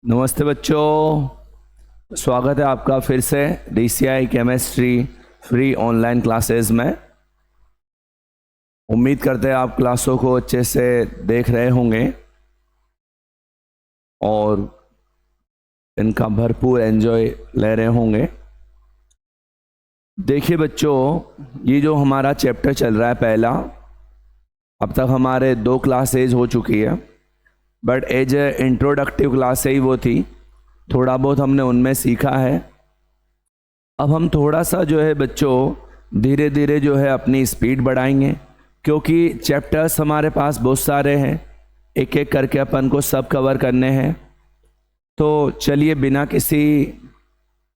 नमस्ते बच्चों, स्वागत है आपका फिर से DCI chemistry free online classes में। उम्मीद करते हैं आप क्लासों को अच्छे से देख रहे होंगे और इनका भरपूर एंजॉय ले रहे होंगे। देखिए बच्चों, ये जो हमारा चैप्टर चल रहा है पहला, अब तक हमारे 2 क्लासेज हो चुकी है, but as a introductive class ही वो थी, थोड़ा बहुत हमने उनमें सीखा है। अब हम थोड़ा सा जो है बच्चों धीरे धीरे जो है अपनी स्पीड बढ़ाएंगे, क्योंकि चैप्टर्स हमारे पास बहुत सारे हैं, एक एक करके अपन को सब कवर करने हैं। तो चलिए बिना किसी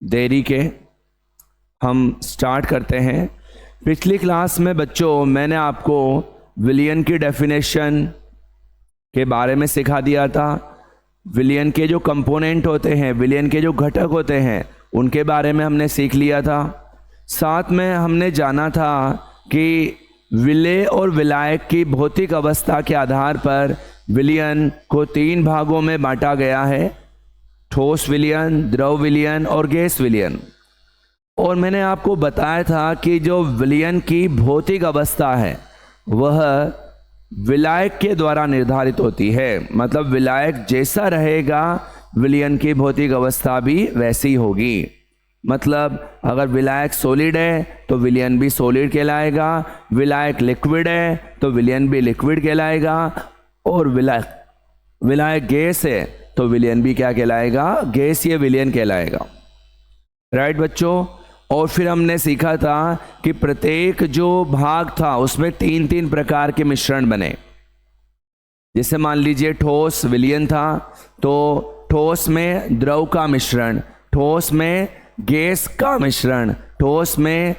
देरी के हम स्टार्ट करते हैं। पिछली क्लास में बच्चों मैंने आपको विलियन की डेफिनेशन के बारे में सिखा दिया था। विलियन के जो कंपोनेंट होते हैं, विलियन के जो घटक होते हैं, उनके बारे में हमने सीख लिया था। साथ में हमने जाना था कि विलेय और विलायक की भौतिक अवस्था के आधार पर विलियन को 3 भागों में बांटा गया है, ठोस विलियन, द्रव विलियन और गैस विलियन। और मैंने आपको बताया था कि जो विलियन की भौतिक अवस्था है वह विलायक के द्वारा निर्धारित होती है। मतलब विलायक जैसा रहेगा विलियन की भौतिक अवस्था भी वैसी होगी। मतलब अगर विलायक सॉलिड है तो विलियन भी सॉलिड कहलाएगा, विलायक लिक्विड है तो विलियन भी लिक्विड कहलाएगा, और विलायक गैस है तो विलियन भी क्या कहलाएगा, गैसीय विलियन कहलाएगा। राइट बच्चों। और फिर हमने सीखा था कि प्रत्येक जो भाग था उसमें 3-3 प्रकार के मिश्रण बने। जैसे मान लीजिए ठोस विलियन था तो ठोस में द्रव का मिश्रण, ठोस में गैस का मिश्रण, ठोस में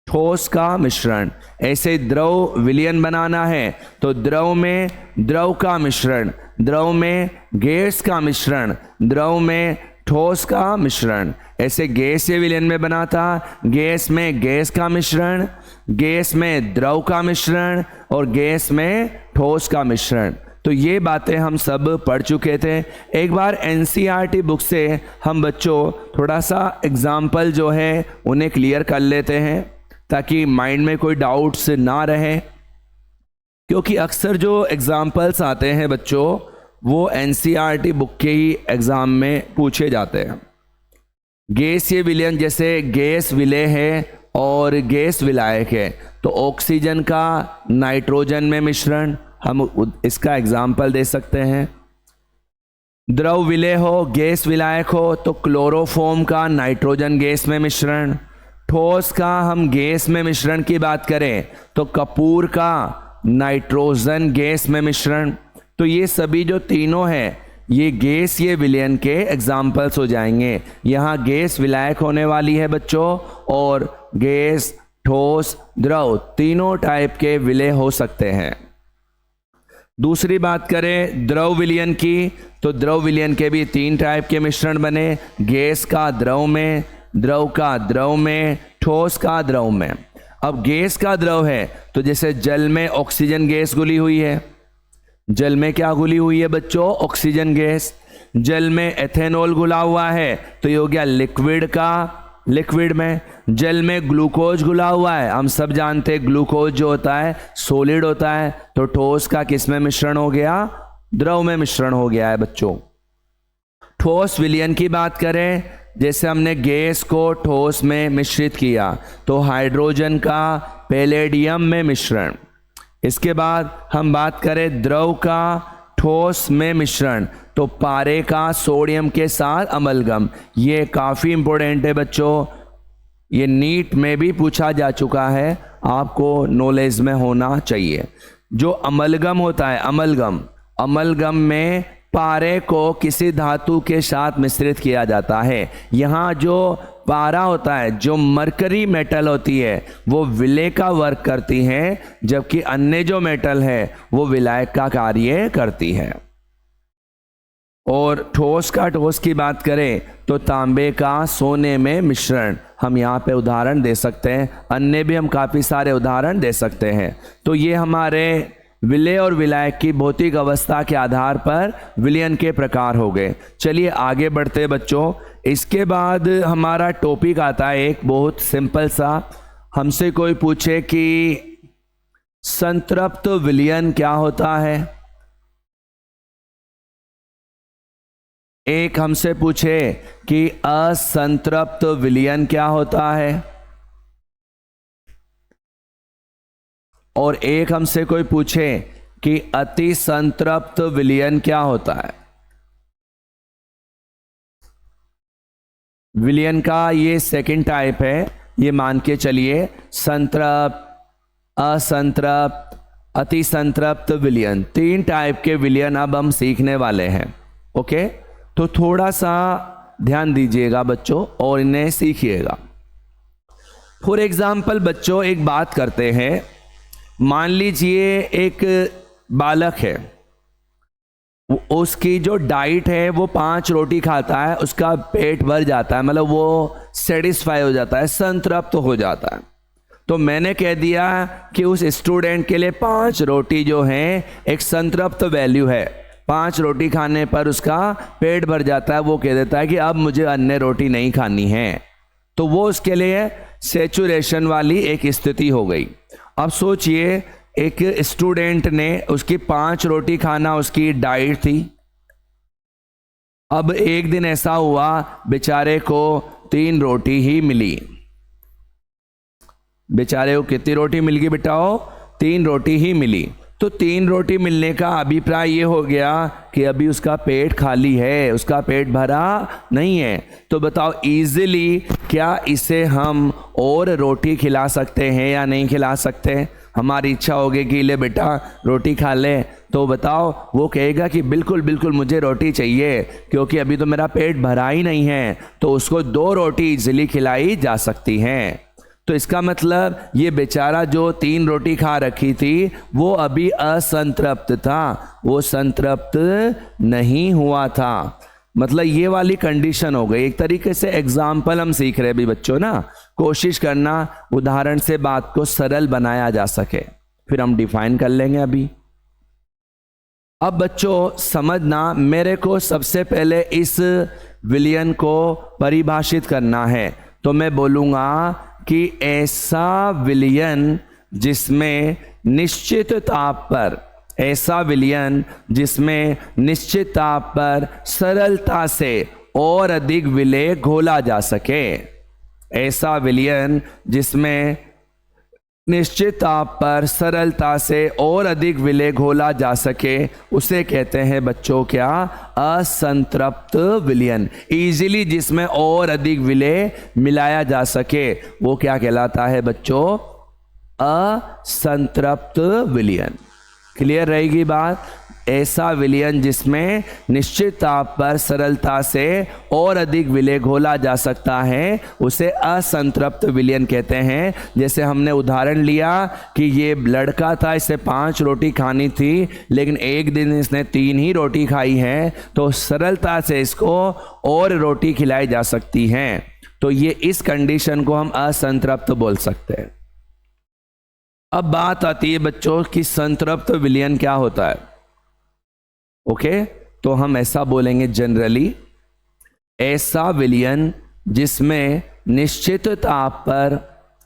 ठोस का मिश्रण। ऐसे द्रव विलियन बनाना है तो द्रव में द्रव का मिश्रण, द्रव में गैस का मिश्रण, द्रव में ठोस का मिश्रण। ऐसे गैसीय विलियन में बना था, गैस में गैस का मिश्रण, गैस में द्रव का मिश्रण और गैस में ठोस का मिश्रण। तो ये बातें हम सब पढ़ चुके थे। एक बार NCERT बुक से हम बच्चों थोड़ा सा एग्जाम्पल जो है उन्हें क्लियर कर लेते हैं, ताकि माइंड में कोई डाउट्स ना रहे। क्योंकि अक्सर जो एग्जाम्पल्स आते हैं बच्चों वो NCERT बुक के ही एग्जाम में पूछे जाते हैं। गैसीय विलयन, जैसे गैस विलेय है और गैस विलायक है, तो ऑक्सीजन का नाइट्रोजन में मिश्रण, हम इसका एग्जाम्पल दे सकते हैं। द्रव विलेय हो, गैस विलायक हो, तो क्लोरोफॉर्म का नाइट्रोजन गैस में मिश्रण। ठोस का हम गैस में मिश्रण की बात करें तो कपूर का नाइट्रोजन गैस में मिश्रण। तो ये सभी जो तीनों हैं ये गैसीय विलयन के एग्जाम्पल्स हो जाएंगे। यहाँ गैस विलायक होने वाली है बच्चों, और गैस, ठोस, द्रव तीनों टाइप के विलेय हो सकते हैं। दूसरी बात करें द्रव विलयन की, तो द्रव विलयन के भी 3 टाइप के मिश्रण बने, गैस का द्रव में, द्रव का द्रव में, ठोस का द्रव में। अब गैस का द्रव है तो जैसे जल में ऑक्सीजन गैस घुली हुई है, जल में क्या घुली हुई है बच्चों, ऑक्सीजन गैस। जल में एथेनॉल घुला हुआ है तो ये हो गया लिक्विड का लिक्विड में। जल में ग्लूकोज घुला हुआ है, हम सब जानते हैं ग्लूकोज जो होता है सॉलिड होता है, तो ठोस का किस में मिश्रण हो गया, द्रव में मिश्रण हो गया है बच्चों। ठोस विलयन की बात करें, जैसे हमने गैस को ठोस में मिश्रित किया तो हाइड्रोजन का पैलेडियम में मिश्रण। इसके बाद हम बात करें द्रव का ठोस में मिश्रण, तो पारे का सोडियम के साथ अमलगम। ये काफ़ी इंपॉर्टेंट है बच्चों, ये नीट में भी पूछा जा चुका है, आपको नॉलेज में होना चाहिए। जो अमलगम होता है, अमलगम में पारे को किसी धातु के साथ मिश्रित किया जाता है। यहाँ जो पारा होता है, जो मरकरी मेटल होती है, वो विलेय का वर्क करती है, जबकि अन्य जो मेटल है वो विलायक का कार्य करती है। और ठोस का ठोस की बात करें तो तांबे का सोने में मिश्रण, हम यहाँ पे उदाहरण दे सकते हैं, अन्य भी हम काफ़ी सारे उदाहरण दे सकते हैं। तो ये हमारे विलेय और विलायक की भौतिक अवस्था के आधार पर विलयन के प्रकार हो गए। चलिए आगे बढ़ते बच्चों। इसके बाद हमारा टॉपिक आता है एक बहुत सिंपल सा। हमसे कोई पूछे कि संतृप्त विलयन क्या होता है, एक हमसे पूछे कि असंतृप्त विलयन क्या होता है, और एक हमसे कोई पूछे कि अति संतृप्त विलयन क्या होता है। विलयन का ये सेकंड टाइप है, ये मान के चलिए। संतृप्त, असंतृप्त, अति संतृप्त विलयन, 3 टाइप के विलयन अब हम सीखने वाले हैं। ओके, तो थोड़ा सा ध्यान दीजिएगा बच्चों और इन्हें सीखिएगा। फॉर एग्जाम्पल बच्चों एक बात करते हैं। मान लीजिए एक बालक है, उसकी जो डाइट है वो 5 रोटी खाता है, उसका पेट भर जाता है, मतलब वो सेटिस्फाई हो जाता है, संतृप्त हो जाता है। तो मैंने कह दिया कि उस स्टूडेंट के लिए 5 रोटी जो है एक संतृप्त वैल्यू है। 5 रोटी खाने पर उसका पेट भर जाता है, वो कह देता है कि अब मुझे अन्य रोटी नहीं खानी है। तो वो उसके लिए सैचुरेशन वाली एक स्थिति हो गई। अब सोचिए एक स्टूडेंट ने, उसकी 5 रोटी खाना उसकी डाइट थी। अब एक दिन ऐसा हुआ बेचारे को 3 रोटी ही मिली। बेचारे को कितनी रोटी मिल गई बेटाओ? 3 रोटी ही मिली। तो 3 रोटी मिलने का अभिप्राय ये हो गया कि अभी उसका पेट खाली है, उसका पेट भरा नहीं है। तो बताओ इजीली क्या इसे हम और रोटी खिला सकते हैं या नहीं खिला सकते? हमारी इच्छा होगी कि ले बेटा रोटी खा ले, तो बताओ वो कहेगा कि बिल्कुल बिल्कुल मुझे रोटी चाहिए, क्योंकि अभी तो मेरा पेट भरा ही नहीं है। तो उसको 2 रोटी इजीली खिलाई जा सकती हैं। तो इसका मतलब ये बेचारा जो 3 रोटी खा रखी थी वो अभी असंतृप्त था, वो संतृप्त नहीं हुआ था। मतलब ये वाली कंडीशन हो गई। एक तरीके से एग्जाम्पल हम सीख रहे भी बच्चों ना, कोशिश करना उदाहरण से बात को सरल बनाया जा सके। फिर हम डिफाइन कर लेंगे अभी। अब बच्चों समझना, मेरे को सबसे पहले इस विलयन को परिभाषित करना है। तो मैं बोलूँगा कि ऐसा विलयन जिसमें निश्चित ताप पर, ऐसा विलयन जिसमें निश्चित ताप पर सरलता से और अधिक विलेय घोला जा सके। ऐसा विलयन जिसमें निश्चित ताप पर सरलता से और अधिक विलेय घोला जा सके, उसे कहते हैं बच्चों क्या? असंतृप्त विलयन। इजीली जिसमें और अधिक विलेय मिलाया जा सके वो क्या कहलाता है बच्चों? असंतृप्त विलयन। क्लियर रहेगी बात? ऐसा विलयन जिसमें निश्चित ताप पर सरलता से और अधिक विलेय घोला जा सकता है उसे असंतृप्त विलयन कहते हैं। जैसे हमने उदाहरण लिया कि ये लड़का था, इसे 5 रोटी खानी थी, लेकिन एक दिन इसने 3 ही रोटी खाई है, तो सरलता से इसको और रोटी खिलाई जा सकती हैं। तो ये इस कंडीशन को हम असंतृप्त बोल सकते हैं। अब बात आती है बच्चों कि संतृप्त विलयन क्या होता है। ओके, तो हम ऐसा बोलेंगे जनरली, ऐसा विलयन जिसमें निश्चित ताप पर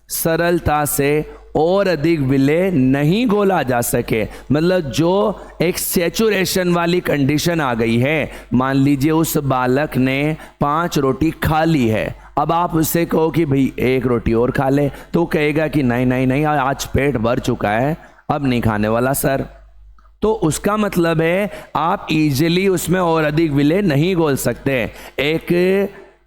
सरलता से और अधिक विलेय नहीं घोला जा सके। मतलब जो एक सैचुरेशन वाली कंडीशन आ गई है। मान लीजिए उस बालक ने 5 रोटी खा ली है, अब आप उससे कहो कि भाई 1 रोटी और खा ले, तो कहेगा कि नहीं नहीं नहीं, आज पेट भर चुका है, अब नहीं खाने वाला सर। तो उसका मतलब है आप इजीली उसमें और अधिक विलेय नहीं घोल सकते। एक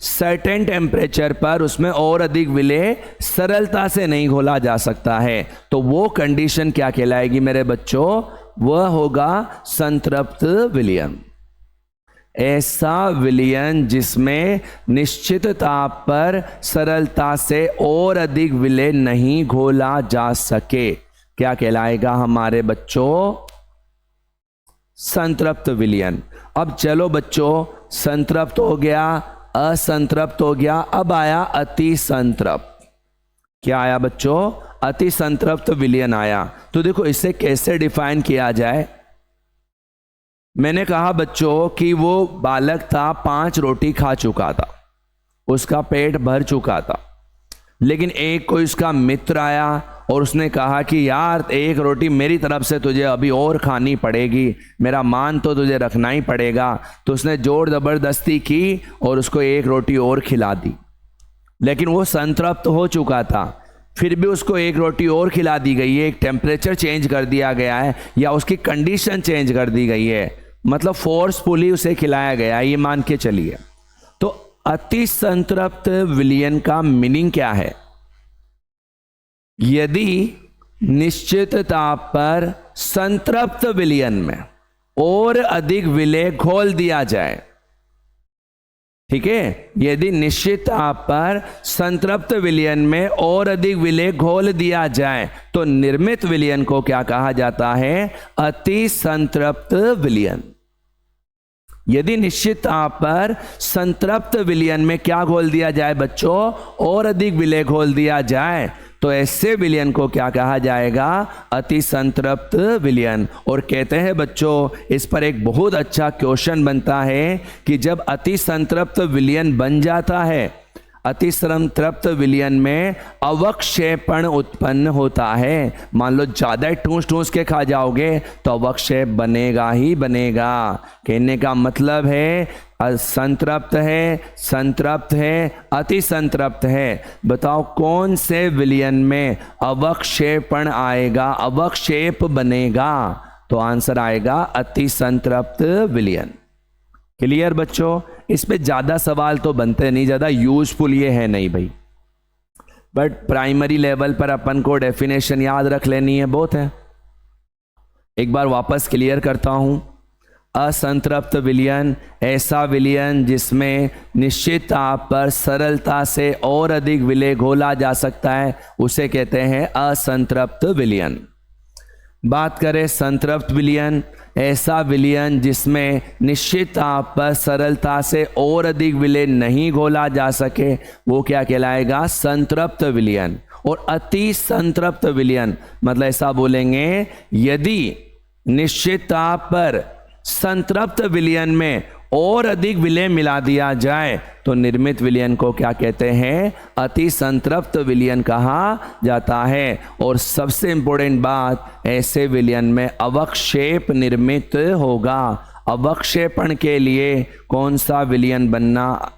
सर्टेन टेम्परेचर पर उसमें और अधिक विलेय सरलता से नहीं घोला जा सकता है। तो वो कंडीशन क्या कहलाएगी मेरे बच्चों? वह होगा संतृप्त विलयन। ऐसा विलयन जिसमें निश्चित ताप पर सरलता से और अधिक विलेय नहीं घोला जा सके, क्या कहलाएगा हमारे बच्चों? संतृप्त विलयन। अब चलो बच्चों, संतृप्त हो गया, असंतृप्त हो गया, अब आया अति संतृप्त। क्या आया बच्चों? अति संतृप्त विलयन आया। तो देखो इसे कैसे डिफाइन किया जाए। मैंने कहा बच्चों कि वो बालक था, 5 रोटी खा चुका था, उसका पेट भर चुका था, लेकिन एक कोई उसका मित्र आया और उसने कहा कि यार 1 रोटी मेरी तरफ से तुझे अभी और खानी पड़ेगी, मेरा मान तो तुझे रखना ही पड़ेगा। तो उसने जोर ज़बरदस्ती की और उसको 1 रोटी और खिला दी, लेकिन वो संतृप्त हो चुका था, फिर भी उसको 1 रोटी और खिला दी गई है। एक टेम्परेचर चेंज कर दिया गया है या उसकी कंडीशन चेंज कर दी गई है, मतलब फोर्सफुली उसे खिलाया गया, ये मान के चलिए। तो अति संतृप्त विलयन का मीनिंग क्या है? यदि निश्चित ताप पर संतृप्त विलयन में और अधिक विलेय घोल दिया जाए, ठीक है, यदि निश्चित ताप पर संतृप्त विलयन में और अधिक विलेय घोल दिया जाए तो निर्मित विलयन को क्या कहा जाता है? अति संतृप्त विलयन। यदि निश्चित ताप पर संतृप्त विलयन में क्या घोल दिया जाए बच्चों? और अधिक विलेय घोल दिया जाए, तो ऐसे विलयन को क्या कहा जाएगा? अति संतृप्त विलयन। और कहते हैं बच्चों, इस पर एक बहुत अच्छा क्वेश्चन बनता है कि जब अति संतृप्त विलयन बन जाता है, अति संतृप्त विलयन में अवक्षेपण उत्पन्न होता है। मान लो ज़्यादा ठूस ठूस के खा जाओगे तो अवक्षेप बनेगा ही बनेगा। कहने का मतलब है संतृप्त है, संतृप्त है, अति संतृप्त है। बताओ कौन से विलयन में अवक्षेपण आएगा, अवक्षेप बनेगा? तो आंसर आएगा अति संतृप्त विलयन। क्लियर बच्चों? इस पे ज़्यादा सवाल तो बनते नहीं, ज़्यादा यूजफुल ये है नहीं भाई, बट प्राइमरी लेवल पर अपन को डेफिनेशन याद रख लेनी है, बहुत है। एक बार वापस क्लियर करता हूँ। असंतृप्त विलयन ऐसा विलयन जिसमें निश्चित ताप पर सरलता से और अधिक विलेय घोला जा सकता है, उसे कहते हैं असंतृप्त विलयन। बात करें संतृप्त विलयन, ऐसा विलयन जिसमें निश्चित ताप पर सरलता से और अधिक विलेय नहीं घोला जा सके, वो क्या कहलाएगा? संतृप्त विलयन। और अति संतृप्त विलयन मतलब ऐसा बोलेंगे, यदि निश्चित ताप पर संतृप्त विलयन में और अधिक विलेय मिला दिया जाए तो निर्मित विलयन को क्या कहते हैं? अति संतृप्त विलयन कहा जाता है। और सबसे इंपॉर्टेंट बात, ऐसे विलयन में अवक्षेप निर्मित होगा। अवक्षेपण के लिए कौन सा विलयन बनना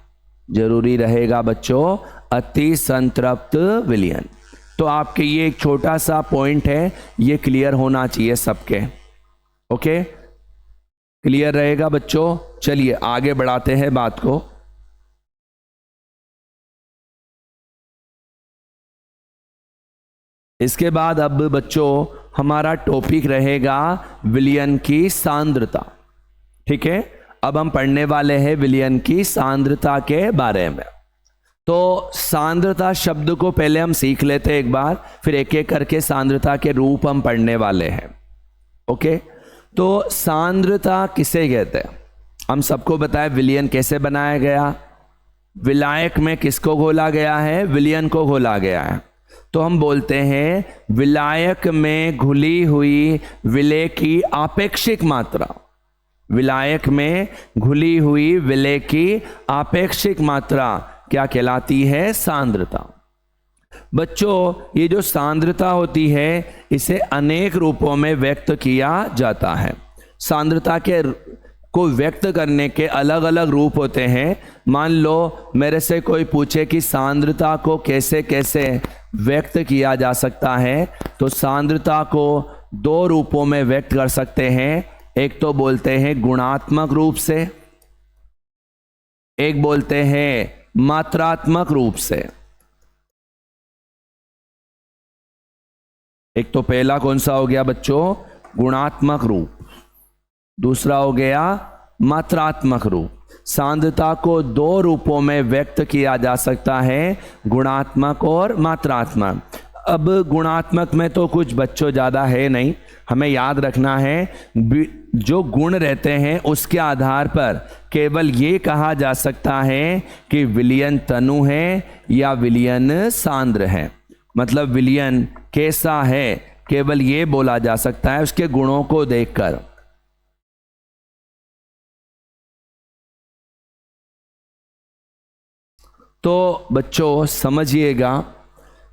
जरूरी रहेगा बच्चों? अति संतृप्त विलयन। तो आपके ये एक छोटा सा पॉइंट है, ये क्लियर होना चाहिए सबके। ओके, क्लियर रहेगा बच्चों? चलिए आगे बढ़ाते हैं बात को। इसके बाद अब बच्चों हमारा टॉपिक रहेगा विलयन की सांद्रता। ठीक है, अब हम पढ़ने वाले हैं विलयन की सांद्रता के बारे में। तो सांद्रता शब्द को पहले हम सीख लेते हैं एक बार, फिर एक एक करके सांद्रता के रूप हम पढ़ने वाले हैं। ओके, तो सांद्रता किसे कहते हैं? हम सबको बताएं विलयन कैसे बनाया गया। विलायक में किसको घोला गया है? विलयन को घोला गया है। तो हम बोलते हैं विलायक में घुली हुई विलेय की आपेक्षिक मात्रा। विलायक में घुली हुई विलेय की आपेक्षिक मात्रा क्या कहलाती है? सांद्रता। बच्चों ये जो सांद्रता होती है इसे अनेक रूपों में व्यक्त किया जाता है। सांद्रता के को व्यक्त करने के अलग अलग रूप होते हैं। मान लो मेरे से कोई पूछे कि सांद्रता को कैसे कैसे व्यक्त किया जा सकता है, तो सांद्रता को 2 रूपों में व्यक्त कर सकते हैं। एक तो बोलते हैं गुणात्मक रूप से, एक बोलते हैं मात्रात्मक रूप से। एक तो पहला कौन सा हो गया बच्चों? गुणात्मक रूप। दूसरा हो गया मात्रात्मक रूप। सांद्रता को 2 रूपों में व्यक्त किया जा सकता है, गुणात्मक और मात्रात्मक। अब गुणात्मक में तो कुछ बच्चों ज़्यादा है नहीं, हमें याद रखना है जो गुण रहते हैं उसके आधार पर केवल ये कहा जा सकता है कि विलयन तनु है या विलयन सांद्र है। मतलब विलियन कैसा है केवल ये बोला जा सकता है उसके गुणों को देखकर। तो बच्चों समझिएगा,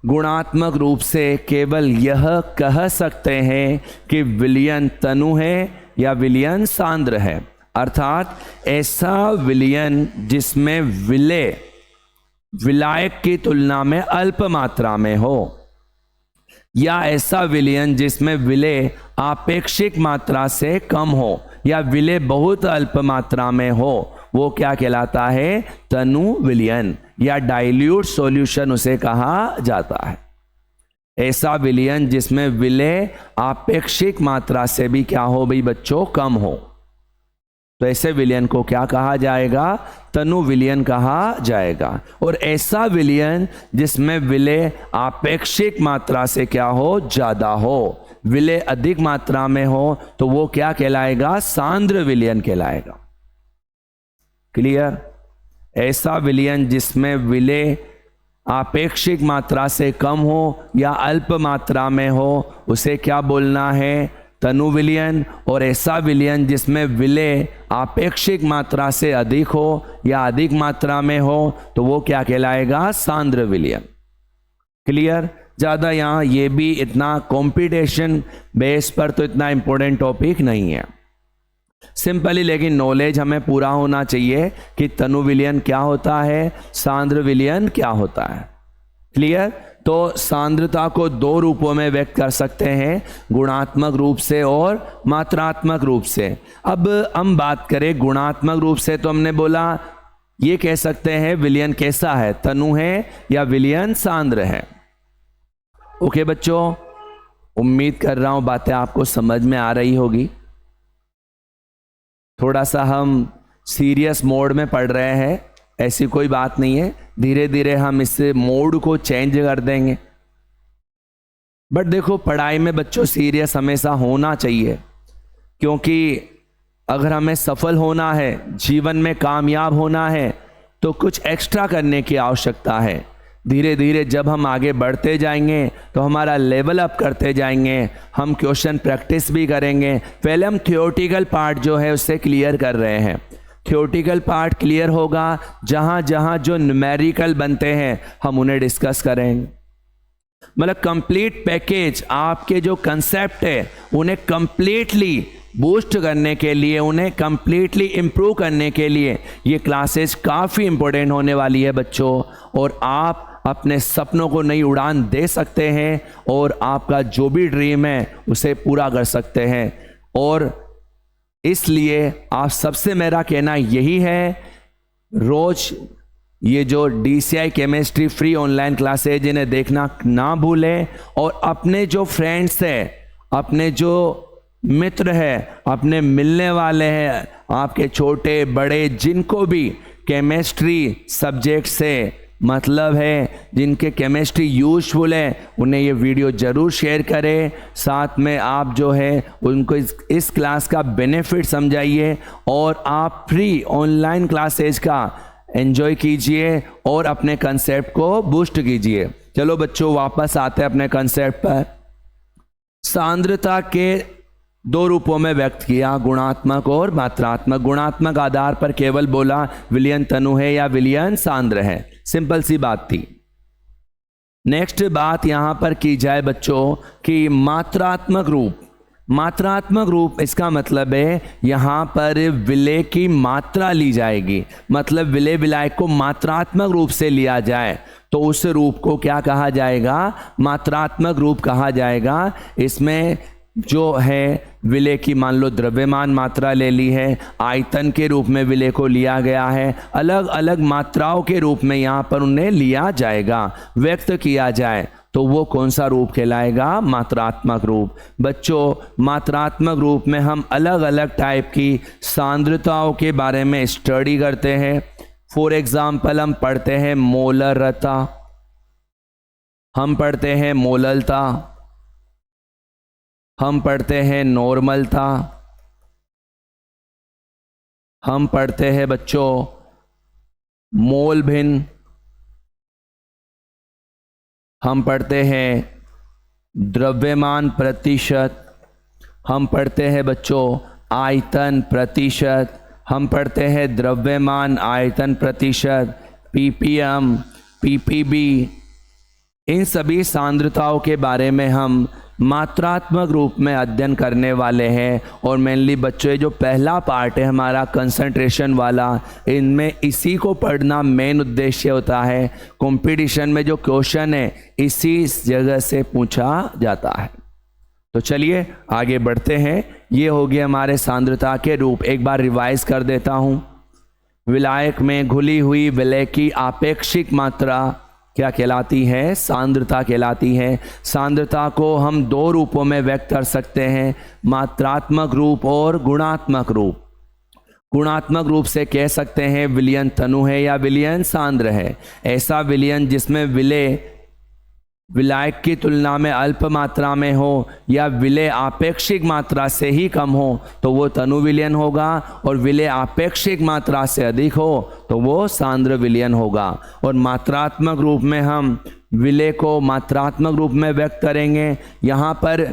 गुणात्मक रूप से केवल यह कह सकते हैं कि विलियन तनु है या विलियन सांद्र है, अर्थात ऐसा विलियन जिसमें विलेय विलायक की तुलना में अल्प मात्रा में हो, या ऐसा विलयन जिसमें विलेय आपेक्षिक मात्रा से कम हो, या विलेय बहुत अल्प मात्रा में हो, वो क्या कहलाता है? तनु विलयन या डाइल्यूट सॉल्यूशन उसे कहा जाता है। ऐसा विलयन जिसमें विलेय आपेक्षिक मात्रा से भी क्या हो भाई बच्चों? कम हो, तो ऐसे विलयन को क्या कहा जाएगा? तनु विलयन कहा जाएगा। और ऐसा विलयन जिसमें विलेय आपेक्षिक मात्रा से क्या हो? ज्यादा हो, विलेय अधिक मात्रा में हो, तो वो क्या कहलाएगा? सांद्र विलयन कहलाएगा। क्लियर? ऐसा विलयन जिसमें विलेय आपेक्षिक मात्रा से कम हो या अल्प मात्रा में हो, उसे क्या बोलना है? तनु विलयन। और ऐसा विलयन जिसमें विलेय आपेक्षिक मात्रा से अधिक हो या अधिक मात्रा में हो, तो वो क्या कहलाएगा? सांद्र विलयन। क्लियर? ज़्यादा यहाँ ये भी इतना कंपटीशन बेस पर तो इतना इंपॉर्टेंट टॉपिक नहीं है, सिंपली, लेकिन नॉलेज हमें पूरा होना चाहिए कि तनु विलयन क्या होता है, सांद्र विलयन क्या होता है। क्लियर? तो सांद्रता को दो रूपों में व्यक्त कर सकते हैं, गुणात्मक रूप से और मात्रात्मक रूप से। अब हम बात करें गुणात्मक रूप से, तो हमने बोला ये कह सकते हैं विलयन कैसा है, तनु है या विलयन सांद्र है। ओके बच्चों, उम्मीद कर रहा हूं बातें आपको समझ में आ रही होगी। थोड़ा सा हम सीरियस मोड में पढ़ रहे हैं, ऐसी कोई बात नहीं है, धीरे धीरे हम इस मोड को चेंज कर देंगे। बट देखो, पढ़ाई में बच्चों सीरियस हमेशा होना चाहिए, क्योंकि अगर हमें सफल होना है, जीवन में कामयाब होना है, तो कुछ एक्स्ट्रा करने की आवश्यकता है। धीरे धीरे जब हम आगे बढ़ते जाएंगे तो हमारा लेवल अप करते जाएंगे, हम क्वेश्चन प्रैक्टिस भी करेंगे। पहले हम थियोरेटिकल पार्ट जो है उससे क्लियर कर रहे हैं, थियोरेटिकल पार्ट क्लियर होगा, जहां जहां जो न्यूमेरिकल बनते हैं हम उन्हें डिस्कस करेंगे। मतलब कंप्लीट पैकेज, आपके जो कंसेप्ट है उन्हें कंप्लीटली बूस्ट करने के लिए, उन्हें कंप्लीटली इंप्रूव करने के लिए ये क्लासेस काफ़ी इंपॉर्टेंट होने वाली है बच्चों। और आप अपने सपनों को नई उड़ान दे सकते हैं और आपका जो भी ड्रीम है उसे पूरा कर सकते हैं। और इसलिए आप सबसे मेरा कहना यही है, रोज ये जो DCI chemistry free online classes इन्हें देखना ना भूलें, और अपने जो फ्रेंड्स हैं, अपने जो मित्र हैं, अपने मिलने वाले हैं, आपके छोटे बड़े, जिनको भी केमिस्ट्री सब्जेक्ट से मतलब है, जिनके केमिस्ट्री यूजफुल है, उन्हें ये वीडियो ज़रूर शेयर करें। साथ में आप जो है उनको इस क्लास का बेनिफिट समझाइए और आप फ्री ऑनलाइन क्लासेज का एंजॉय कीजिए और अपने कंसेप्ट को बूस्ट कीजिए। चलो बच्चों, वापस आते हैं अपने कंसेप्ट पर। सांद्रता के दो रूपों में व्यक्त किया, गुणात्मक और मात्रात्मक। गुणात्मक आधार पर केवल बोला विलयन तनु है या विलयन सांद्र है, सिंपल सी बात थी। नेक्स्ट बात यहां पर की जाए बच्चों कि मात्रात्मक रूप। मात्रात्मक रूप इसका मतलब है यहां पर विलेय की मात्रा ली जाएगी, मतलब विलेय विलायक को मात्रात्मक रूप से लिया जाए तो उस रूप को क्या कहा जाएगा? मात्रात्मक रूप कहा जाएगा। इसमें जो है विलेय की मान लो द्रव्यमान मात्रा ले ली है, आयतन के रूप में विलेय को लिया गया है, अलग अलग मात्राओं के रूप में यहाँ पर उन्हें लिया जाएगा, व्यक्त किया जाए, तो वो कौन सा रूप कहलाएगा? मात्रात्मक रूप। बच्चों, मात्रात्मक रूप में हम अलग अलग टाइप की सांद्रताओं के बारे में स्टडी करते हैं। फॉर एग्जाम्पल हम पढ़ते हैं मोलरता, हम पढ़ते हैं मोललता, हम पढ़ते हैं नॉर्मलता, हम पढ़ते हैं बच्चों मोल भिन्न, हम पढ़ते हैं द्रव्यमान प्रतिशत, हम पढ़ते हैं बच्चों आयतन प्रतिशत, हम पढ़ते हैं द्रव्यमान आयतन प्रतिशत, पीपीएम, पीपीबी। इन सभी सांद्रताओं के बारे में हम मात्रात्मक रूप में अध्ययन करने वाले हैं। और मेनली बच्चों, ये जो पहला पार्ट है हमारा कंसंट्रेशन वाला, इनमें इसी को पढ़ना मेन उद्देश्य होता है। कंपटीशन में जो क्वेश्चन है इसी जगह से पूछा जाता है। तो चलिए आगे बढ़ते हैं। ये हो गए हमारे सांद्रता के रूप। एक बार रिवाइज कर देता हूँ। विलायक में घुली हुई विलय की आपेक्षिक मात्रा क्या कहलाती है? सांद्रता कहलाती है। सांद्रता को हम दो रूपों में व्यक्त कर सकते हैं, मात्रात्मक रूप और गुणात्मक रूप। गुणात्मक रूप से कह सकते हैं विलयन तनु है या विलयन सांद्र है। ऐसा विलयन जिसमें विलय विलायक की तुलना में अल्प मात्रा में हो या विलय आपेक्षिक मात्रा से ही कम हो तो वो तनु विलयन होगा, और विलय आपेक्षिक मात्रा से अधिक हो तो वो सांद्र विलयन होगा। और मात्रात्मक रूप में हम विलय को मात्रात्मक रूप में व्यक्त करेंगे। यहाँ पर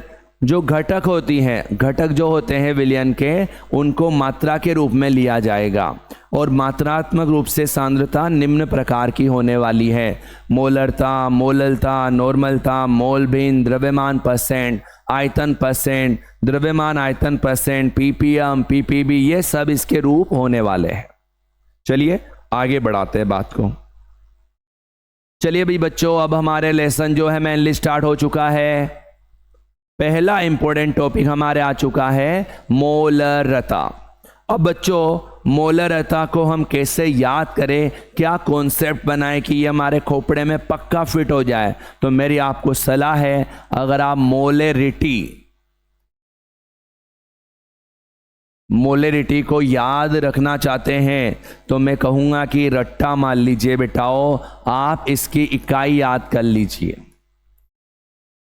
जो घटक होती हैं, घटक जो होते हैं विलयन के, उनको मात्रा के रूप में लिया जाएगा। और मात्रात्मक रूप से सांद्रता निम्न प्रकार की होने वाली है: मोलरता, मोललता, नॉर्मलता, मोल भिन्न, द्रव्यमान परसेंट, आयतन परसेंट, द्रव्यमान आयतन परसेंट, पीपीएम, पीपीबी, ये सब इसके रूप होने वाले हैं। चलिए आगे बढ़ाते हैं बात को। चलिए भाई बच्चों, अब हमारे लेसन जो है मेनली स्टार्ट हो चुका है। पहला इंपॉर्टेंट टॉपिक हमारे आ चुका है मोलरता। अब बच्चों, मोलरता को हम कैसे याद करें, क्या कॉन्सेप्ट बनाएं कि ये हमारे खोपड़े में पक्का फिट हो जाए? तो मेरी आपको सलाह है, अगर आप मोलेरिटी को याद रखना चाहते हैं तो मैं कहूँगा कि रट्टा मान लीजिए बेटाओ, आप इसकी इकाई याद कर लीजिए।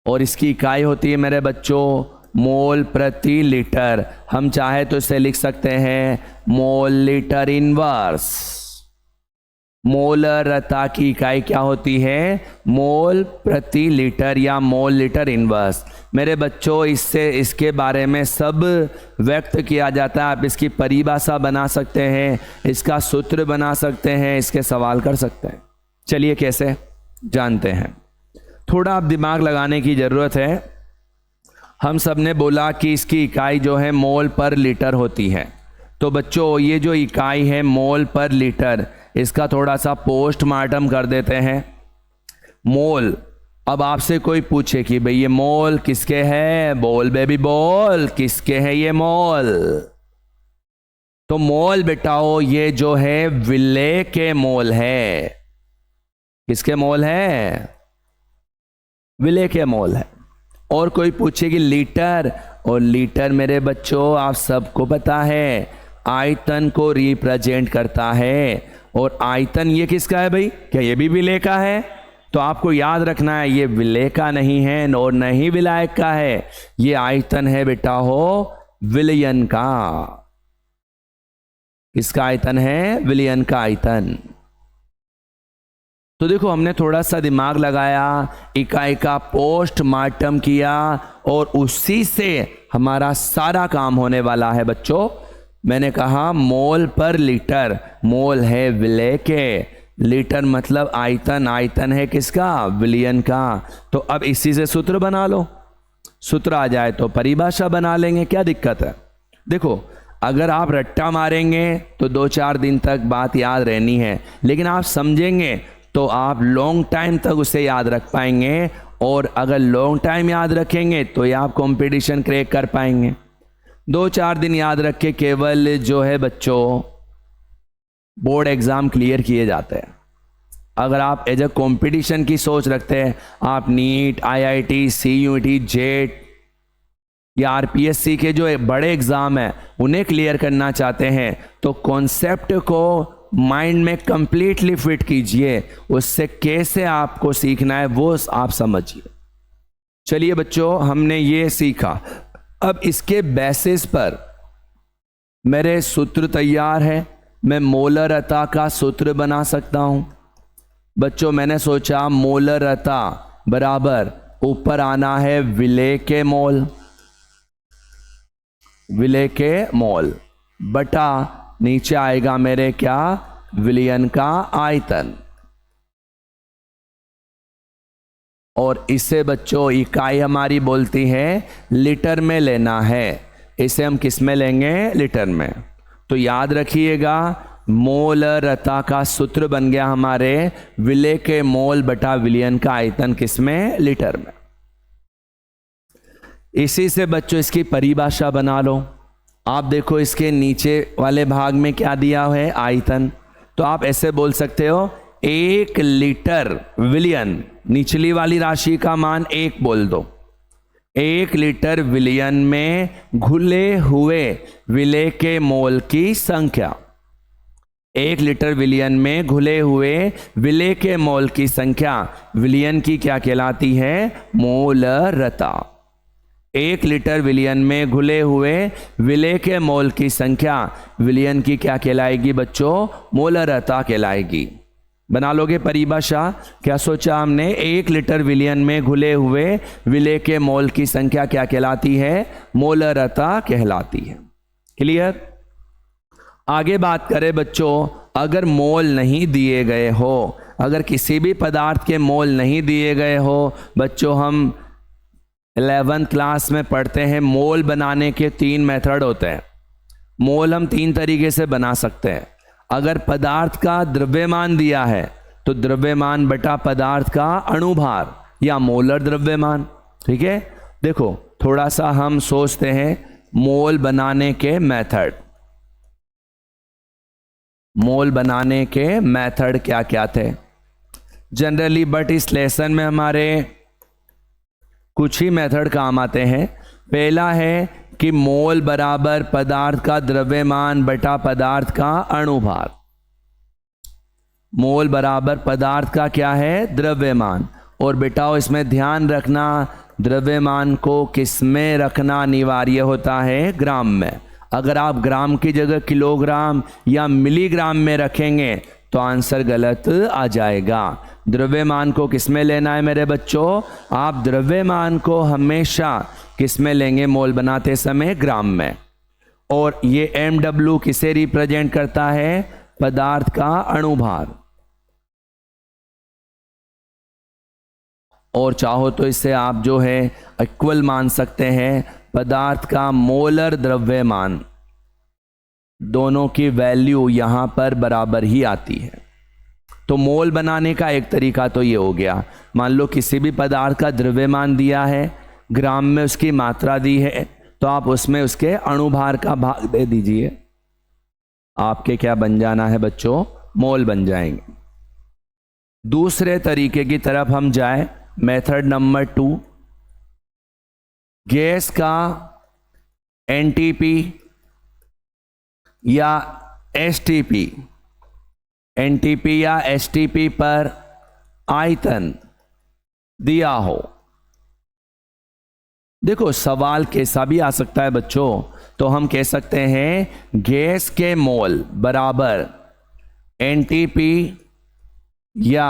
और इसकी इकाई होती है मेरे बच्चों मोल प्रति लीटर। हम चाहे तो इसे लिख सकते हैं मोल लीटर इनवर्स। मोलरता की इकाई क्या होती है? मोल प्रति लीटर या मोल लीटर इनवर्स। मेरे बच्चों, इससे इसके बारे में सब व्यक्त किया जाता है। आप इसकी परिभाषा बना सकते हैं, इसका सूत्र बना सकते हैं, इसके सवाल कर सकते हैं। चलिए कैसे जानते हैं। थोड़ा आप दिमाग लगाने की ज़रूरत है। हम सब ने बोला कि इसकी इकाई जो है मोल पर लीटर होती है। तो बच्चों, ये जो इकाई है मोल पर लीटर, इसका थोड़ा सा पोस्टमार्टम कर देते हैं। मोल, अब आपसे कोई पूछे कि भाई ये मोल किसके हैं, बोल बेबी बोल, किसके हैं ये मोल? तो मोल बेटाओ ये जो है विलय के मोल है। किसके मोल है? विलय के मोल है। और कोई पूछे कि लीटर, और लीटर मेरे बच्चों आप सबको पता है आयतन को रिप्रेजेंट करता है। और आयतन ये किसका है भाई? क्या ये भी विलय का है? तो आपको याद रखना है, ये विलय का नहीं है और न ही विलायक का है। ये आयतन है बेटा हो विलयन का। किसका आयतन है? विलयन का आयतन। तो देखो, हमने थोड़ा सा दिमाग लगाया, इकाई का पोस्टमार्टम किया, और उसी से हमारा सारा काम होने वाला है बच्चों। मैंने कहा मोल पर लीटर, मोल है विलय के, लीटर मतलब आयतन, आयतन है किसका? विलयन का। तो अब इसी से सूत्र बना लो। सूत्र आ जाए तो परिभाषा बना लेंगे, क्या दिक्कत है? देखो, अगर आप रट्टा मारेंगे तो 2-4 दिन तक बात याद रहनी है, लेकिन आप समझेंगे तो आप लॉन्ग टाइम तक उसे याद रख पाएंगे। और अगर लॉन्ग टाइम याद रखेंगे तो ये आप कंपटीशन क्रैक कर पाएंगे। 2-4 दिन याद रख के केवल जो है बच्चों बोर्ड एग्जाम क्लियर किए जाते हैं। अगर आप एज ए कंपटीशन की सोच रखते हैं, आप नीट, IIT, CUET, जेट या RPSC के जो बड़े एग्जाम हैं उन्हें क्लियर करना चाहते हैं, तो कॉन्सेप्ट को माइंड में कंप्लीटली फिट कीजिए। उससे कैसे आपको सीखना है वो आप समझिए। चलिए बच्चों, हमने ये सीखा। अब इसके बेसिस पर मेरे सूत्र तैयार है। मैं मोलरता का सूत्र बना सकता हूं। बच्चों, मैंने सोचा मोलरता बराबर ऊपर आना है विलेय के मोल, विलेय के मोल बटा नीचे आएगा मेरे क्या, विलयन का आयतन। और इसे बच्चों इकाई हमारी बोलती है लीटर में लेना है। इसे हम किस में लेंगे, लीटर में। तो याद रखिएगा मोलरता का सूत्र बन गया हमारे विलेय के मोल बटा विलयन का आयतन किस में, लीटर में। इसी से बच्चों इसकी परिभाषा बना लो। आप देखो इसके नीचे वाले भाग में क्या दिया है, आयतन। तो आप ऐसे बोल सकते हो 1 लीटर विलयन, निचली वाली राशि का मान 1 बोल दो। 1 लीटर विलयन में घुले हुए विलेय के मोल की संख्या, 1 लीटर विलयन में घुले हुए विलेय के मोल की संख्या विलयन की क्या कहलाती है, मोलरता। 1 लीटर विलयन में घुले हुए विलेय के मोल की संख्या विलयन की क्या कहलाएगी बच्चों, मोलरता कहलाएगी। बना लोगे परिभाषा, क्या सोचा हमने, 1 लीटर विलयन में घुले हुए विलेय के मोल की संख्या क्या कहलाती है, मोलरता कहलाती है। क्लियर। आगे बात करें बच्चों, अगर मोल नहीं दिए गए हो, अगर किसी भी पदार्थ के मोल नहीं दिए गए हो, बच्चों हम 11th क्लास में पढ़ते हैं मोल बनाने के 3 मेथड होते हैं। मोल हम 3 तरीके से बना सकते हैं। अगर पदार्थ का द्रव्यमान दिया है तो द्रव्यमान बटा पदार्थ का अणुभार या मोलर द्रव्यमान। ठीक है, देखो थोड़ा सा हम सोचते हैं मोल बनाने के मेथड। मोल बनाने के मेथड क्या क्या थे जनरली, बट इस लेसन में हमारे कुछ ही मेथड काम आते हैं। पहला है कि मोल बराबर पदार्थ का द्रव्यमान बटा पदार्थ का अणुभार। मोल बराबर पदार्थ का क्या है, द्रव्यमान। और बेटाओ इसमें ध्यान रखना द्रव्यमान को किस में रखना अनिवार्य होता है, ग्राम में। अगर आप ग्राम की जगह किलोग्राम या मिलीग्राम में रखेंगे तो आंसर गलत आ जाएगा। द्रव्यमान को किस में लेना है मेरे बच्चों, आप द्रव्यमान को हमेशा किस में लेंगे, मोल बनाते समय ग्राम में। और ये MW किसे रिप्रेजेंट करता है, पदार्थ का अणुभार। और चाहो तो इसे आप जो है इक्वल मान सकते हैं पदार्थ का मोलर द्रव्यमान। दोनों की वैल्यू यहां पर बराबर ही आती है। तो मोल बनाने का एक तरीका तो ये हो गया, मान लो किसी भी पदार्थ का द्रव्यमान दिया है, ग्राम में उसकी मात्रा दी है, तो आप उसमें उसके अणुभार का भाग दे दीजिए, आपके क्या बन जाना है बच्चों, मोल बन जाएंगे। दूसरे तरीके की तरफ हम जाए, मेथड नंबर 2, गैस का NTP या STP, NTP या STP पर आयतन दिया हो। देखो सवाल कैसा भी आ सकता है बच्चों, तो हम कह सकते हैं गैस के मोल बराबर NTP या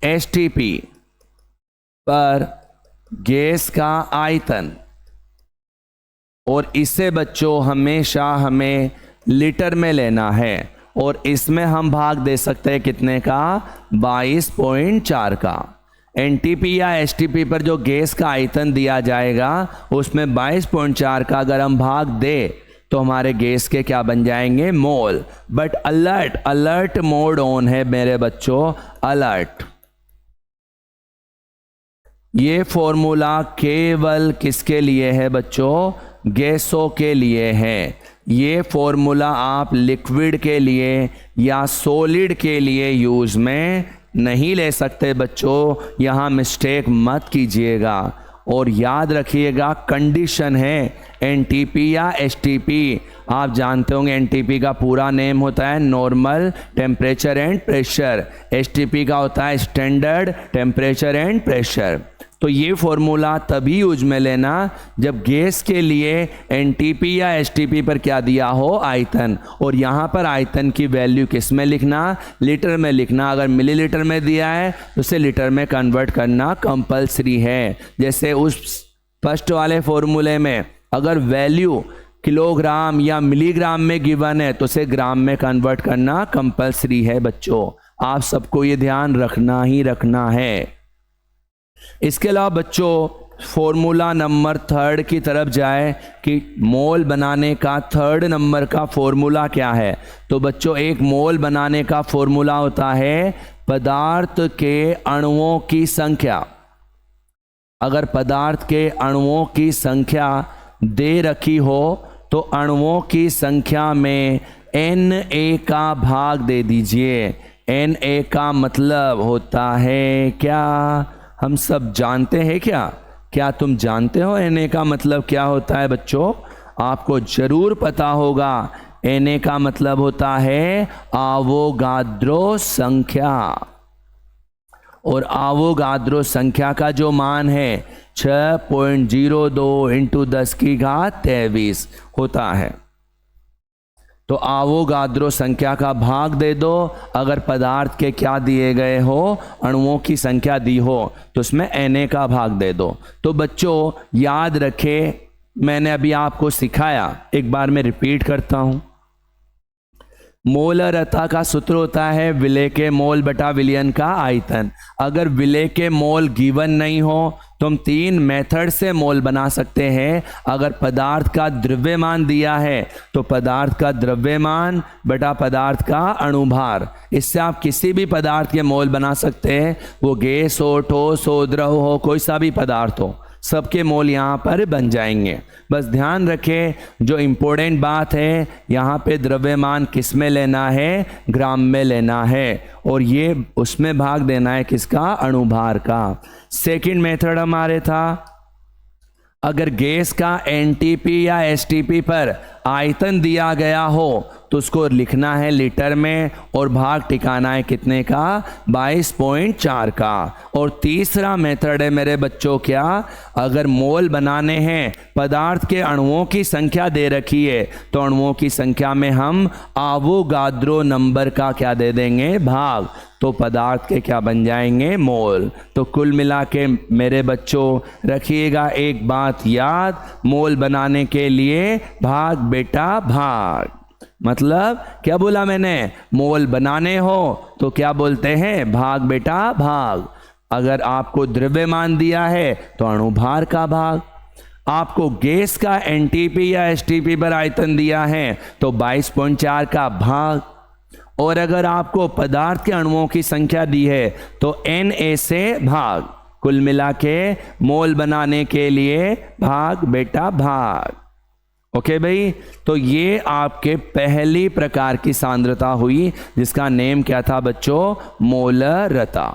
STP पर गैस का आयतन। और इसे बच्चों हमेशा हमें लीटर में लेना है, और इसमें हम भाग दे सकते हैं कितने का, 22.4 का। NTP या STP पर जो गैस का आयतन दिया जाएगा उसमें 22.4 का अगर हम भाग दे तो हमारे गैस के क्या बन जाएंगे, मोल। But alert, alert mode on है मेरे बच्चों, अलर्ट। ये फॉर्मूला केवल किसके लिए है बच्चों, गैसों के लिए है। ये फॉर्मूला आप लिक्विड के लिए या सॉलिड के लिए यूज में नहीं ले सकते बच्चों, यहाँ मिस्टेक मत कीजिएगा। और याद रखिएगा कंडीशन है NTP या STP, आप जानते होंगे NTP का पूरा नेम होता है normal temperature and pressure, STP का होता है स्टैंडर्ड टेम्परेचर एंड प्रेशर। तो ये फॉर्मूला तभी यूज में लेना जब गैस के लिए एनटीपी या एसटीपी पर क्या दिया हो, आयतन। और यहाँ पर आयतन की वैल्यू किस में लिखना, लीटर में लिखना। अगर मिलीलीटर में दिया है तो उसे लीटर में कन्वर्ट करना कंपलसरी है। जैसे उस फर्स्ट वाले फॉर्मूले में अगर वैल्यू किलोग्राम या मिलीग्राम में गिवन है तो उसे ग्राम में कन्वर्ट करना कंपलसरी है बच्चों। आप सबको ये ध्यान रखना ही रखना है। इसके अलावा बच्चों फॉर्मूला नंबर 3 की तरफ जाए कि मोल बनाने का 3 नंबर का फॉर्मूला क्या है। तो बच्चों एक मोल बनाने का फॉर्मूला होता है पदार्थ के अणुओं की संख्या। अगर पदार्थ के अणुओं की संख्या दे रखी हो तो अणुओं की संख्या में Na का भाग दे दीजिए। Na का मतलब होता है क्या, हम सब जानते हैं क्या? क्या तुम जानते हो Na का मतलब क्या होता है बच्चों? आपको जरूर पता होगा। Na का मतलब होता है आवोगाद्रो संख्या। और आवोगाद्रो संख्या का जो मान है 6.02 इंटू 10 की घात 23 होता है। तो आवोगाद्रो संख्या का भाग दे दो। अगर पदार्थ के क्या दिए गए हो, अणुओं की संख्या दी हो तो उसमें Na का भाग दे दो। तो बच्चों याद रखें, मैंने अभी आपको सिखाया, एक बार मैं रिपीट करता हूं। मोलरता का सूत्र होता है विलेय के मोल बटा विलयन का आयतन। अगर विलेय के मोल गिवन नहीं हो तो हम 3 मेथड से मोल बना सकते हैं। अगर पदार्थ का द्रव्यमान दिया है तो पदार्थ का द्रव्यमान बटा पदार्थ का अणुभार, इससे आप किसी भी पदार्थ के मोल बना सकते हैं। वो गैस हो, ठोस हो, द्रव हो, कोई सा भी पदार्थ हो, सबके मोल यहाँ पर बन जाएंगे। बस ध्यान रखें, जो इम्पोर्टेंट बात है यहाँ पे द्रव्यमान किस में लेना है, ग्राम में लेना है। और ये उसमें भाग देना है किसका, अणुभार का। सेकंड मेथड हमारे था, अगर गैस का एनटीपी या एसटीपी पर आयतन दिया गया हो तो उसको लिखना है लीटर में और भाग टिकाना है कितने का, 22.4 का। और तीसरा मेथड है मेरे बच्चों क्या, अगर मोल बनाने हैं, पदार्थ के अणुओं की संख्या दे रखी है तो अणुओं की संख्या में हम आवोगाद्रो नंबर का क्या दे देंगे, भाग। तो पदार्थ के क्या बन जाएंगे, मोल। तो कुल मिला के मेरे बच्चों रखिएगा एक बात याद, मोल बनाने के लिए भाग बेटा भाग। मतलब क्या बोला मैंने, मोल बनाने हो तो क्या बोलते हैं, भाग बेटा भाग। अगर आपको द्रव्यमान दिया है तो अणुभार का भाग। आपको गैस का एनटीपी या एसटीपी पर आयतन दिया है तो 22.4 का भाग। और अगर आपको पदार्थ के अणुओं की संख्या दी है तो Na से भाग। कुल मिला के मोल बनाने के लिए भाग बेटा भाग। ओके भाई, तो ये आपके पहली प्रकार की सांद्रता हुई जिसका नेम क्या था बच्चों, मोलरता।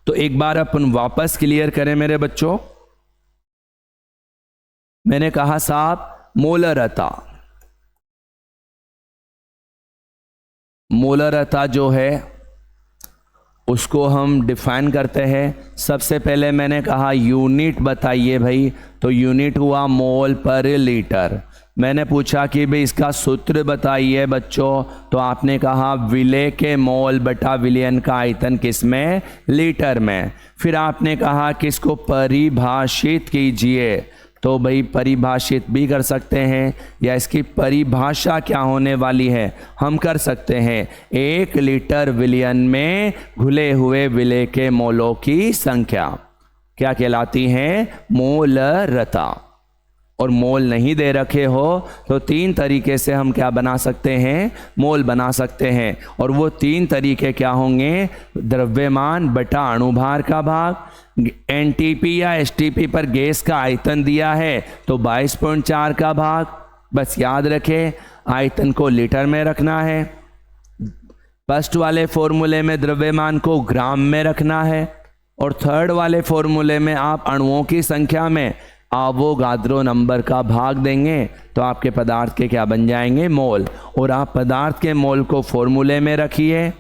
तो एक बार अपन वापस क्लियर करें मेरे बच्चों। मैंने कहा साहब मोलरता, मोलरता जो है उसको हम डिफाइन करते हैं। सबसे पहले मैंने कहा यूनिट बताइए भाई, तो यूनिट हुआ मोल पर लीटर। मैंने पूछा कि भाई इसका सूत्र बताइए बच्चों, तो आपने कहा विलेय के मोल बटा विलयन का आयतन किस में, लीटर में। फिर आपने कहा कि इसको परिभाषित कीजिए, तो भाई परिभाषित भी कर सकते हैं या इसकी परिभाषा क्या होने वाली है हम कर सकते हैं, 1 लीटर विलयन में घुले हुए विलेय के मोलों की संख्या क्या कहलाती है, मोलरता। और मोल नहीं दे रखे हो तो 3 तरीके से हम क्या बना सकते हैं, मोल बना सकते हैं। और वो 3 तरीके क्या होंगे, द्रव्यमान बटा अणुभार का भाग। एनटीपी या एसटीपी पर गैस का आयतन दिया है तो 22.4 का भाग। बस याद रखें आयतन को लीटर में रखना है। फर्स्ट वाले फॉर्मूले में द्रव्यमान को ग्राम में रखना है और थर्ड वाले फॉर्मूले में आप अणुओं की संख्या में आवोगाद्रो नंबर का भाग देंगे तो आपके पदार्थ के क्या बन जाएंगे, मोल। और आप पदार्थ के मोल को फॉर्मूले में रखिए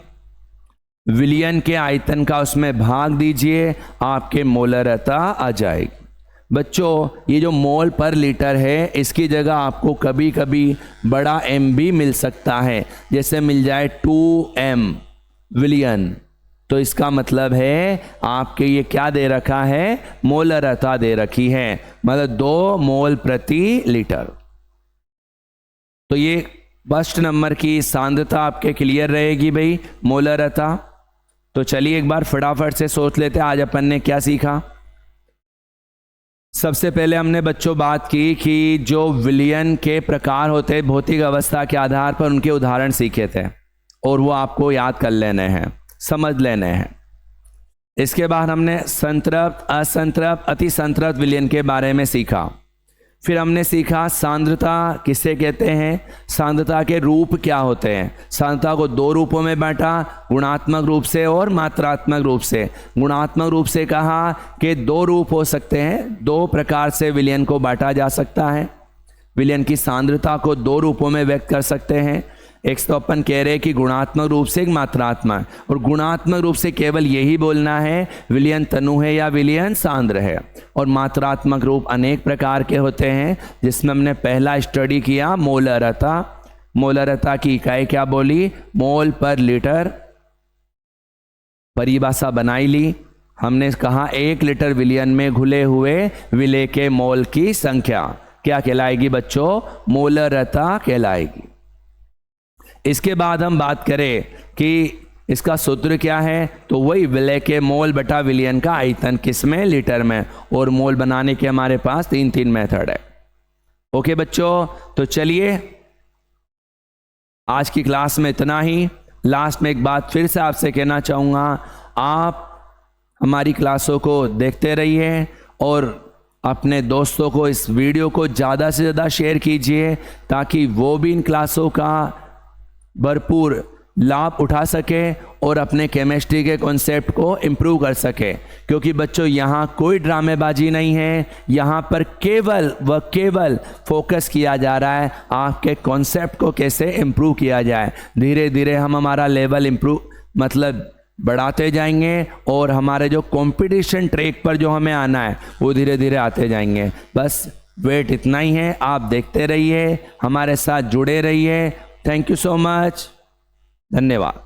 विलयन के आयतन का उसमें भाग दीजिए, आपके मोलरता आ जाएगी। बच्चों ये जो मोल पर लीटर है, इसकी जगह आपको कभी कभी बड़ा m भी मिल सकता है, जैसे मिल जाए 2m विलियन, तो इसका मतलब है आपके ये क्या दे रखा है, मोलरता दे रखी है, मतलब 2 मोल प्रति लीटर। तो ये फर्स्ट नंबर की सांद्रता आपके क्लियर रहेगी भाई, मोलरता। तो चलिए एक बार फटाफट से सोच लेते हैं आज अपन ने क्या सीखा। सबसे पहले हमने बच्चों बात की कि जो विलयन के प्रकार होते हैं भौतिक अवस्था के आधार पर, उनके उदाहरण सीखे थे और वो आपको याद कर लेने हैं, समझ लेने हैं। इसके बाद हमने संतृप्त, असंतृप्त, अति संतृप्त विलयन के बारे में सीखा। फिर हमने सीखा सांद्रता किसे कहते हैं, सांद्रता के रूप क्या होते हैं। सांद्रता को 2 रूपों में बांटा, गुणात्मक रूप से और मात्रात्मक रूप से। गुणात्मक रूप से कहा कि 2 रूप हो सकते हैं, 2 प्रकार से विलयन को बांटा जा सकता है। विलयन की सांद्रता को 2 रूपों में व्यक्त कर सकते हैं। एक तो अपन कह रहे हैं कि गुणात्मक रूप से, एक मात्रात्मक, और गुणात्मक रूप से केवल यही बोलना है विलयन तनु है या विलयन सांद्र है। और मात्रात्मक रूप अनेक प्रकार के होते हैं, जिसमें हमने पहला स्टडी किया मोलरता। मोलरता की इकाई क्या बोली, मोल पर लीटर। परिभाषा बनाई ली हमने, कहा 1 लीटर विलयन में घुले हुए विलय के मोल की संख्या क्या कहलाएगी बच्चों, मोलरता कहलाएगी। इसके बाद हम बात करें कि इसका सूत्र क्या है, तो वही विलय के मोल बटा विलयन का आयतन, किसमें, लीटर में। और मोल बनाने के हमारे पास 3 मेथड है। ओके बच्चों, तो चलिए आज की क्लास में इतना ही। लास्ट में एक बात फिर से आपसे कहना चाहूँगा, आप हमारी क्लासों को देखते रहिए और अपने दोस्तों को इस वीडियो को ज़्यादा से ज़्यादा शेयर कीजिए, ताकि वो भी इन क्लासों का भरपूर लाभ उठा सके और अपने केमिस्ट्री के कॉन्सेप्ट को इम्प्रूव कर सके। क्योंकि बच्चों यहाँ कोई ड्रामेबाजी नहीं है, यहाँ पर केवल फोकस किया जा रहा है आपके कॉन्सेप्ट को कैसे इम्प्रूव किया जाए। धीरे धीरे हम हमारा लेवल इम्प्रूव मतलब बढ़ाते जाएंगे और हमारे जो कंपटीशन ट्रैक पर जो हमें आना है वो धीरे धीरे आते जाएंगे। बस वेट इतना ही है, आप देखते रहिए, हमारे साथ जुड़े रहिए। थैंक यू सो मच, धन्यवाद।